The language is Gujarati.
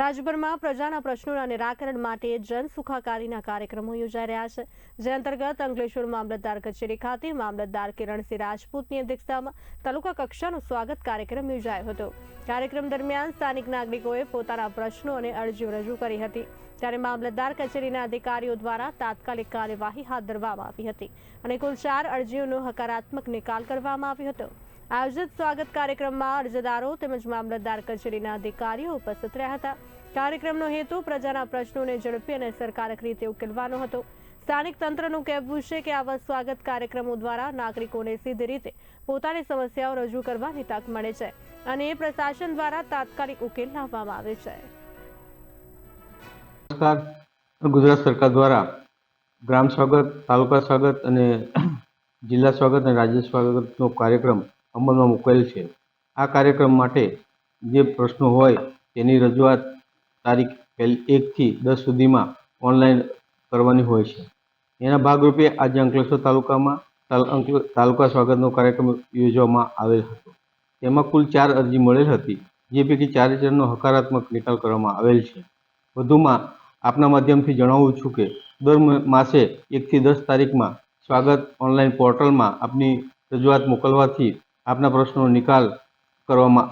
રાજ્યભરમાં પ્રજાના પ્રશ્નોના નિરાકરણ માટે જન સુખાકારીના કાર્યક્રમો યોજાઈ રહ્યા છે, જે અંતર્ગત અંકલેશ્વર મામલતદાર કચેરી ખાતે મામલતદાર કિરણસિંહ રાજપૂતની અધ્યક્ષતામાં તાલુકા કક્ષાનો સ્વાગત કાર્યક્રમ યોજાયો હતો। કાર્યક્રમ દરમિયાન સ્થાનિક નાગરિકોએ પોતાના પ્રશ્નો અને અરજીઓ રજૂ કરી હતી, ત્યારે મામલતદાર કચેરીના અધિકારીઓ દ્વારા તાત્કાલિક કાર્યવાહી હાથ ધરવામાં આવી હતી અને કુલ 4 અરજીઓનો હકારાત્મક નિકાલ કરવામાં આવ્યો હતો। આયોજિત સ્વાગત કાર્યક્રમમાં અરજદારો તેમજ મામલતદાર કચેરીના અધિકારીઓ ઉપસ્થિત રહ્યા હતા। કાર્યક્રમનો હેતુ પ્રજાના પ્રશ્નોને ઝડપી અને અસરકારક રીતે ઉકેલવાનો હતો। સ્થાનિક તંત્રનું કહેવું છે કે આવા સ્વાગત કાર્યક્રમો દ્વારા નાગરિકોને સીધી રીતે પોતાની સમસ્યાઓ રજૂ કરવાની તક મળે છે અને પ્રશાસન દ્વારા તાત્કાલિક ઉકેલ લાવવામાં આવે છે। ગુજરાત સરકાર દ્વારા ગ્રામ સ્વાગત, તાલુકા સ્વાગત અને જિલ્લા સ્વાગત અને રાજ્ય સ્વાગતનો કાર્યક્રમ અમલમાં મૂકેલ છે। આ કાર્યક્રમ માટે જે પ્રશ્નો હોય તેની રજૂઆત તારીખ 1 થી 10 સુધીમાં ઓનલાઈન કરવાની હોય છે। એના ભાગરૂપે આજે અંકલેશ્વર તાલુકામાં તાલુકા સ્વાગતનો કાર્યક્રમ યોજવામાં આવેલ હતો। તેમાં કુલ 4 અરજી મળેલ હતી, જે પૈકી 4 અરજીનો હકારાત્મક નિકાલ કરવામાં આવેલ છે। વધુમાં આપના માધ્યમથી જણાવું છું કે દર માસે 1 થી 10 તારીખમાં સ્વાગત ઓનલાઈન પોર્ટલમાં આપની રજૂઆત મોકલવાથી આપના પ્રશ્નોનો નિકાલ કરવામાં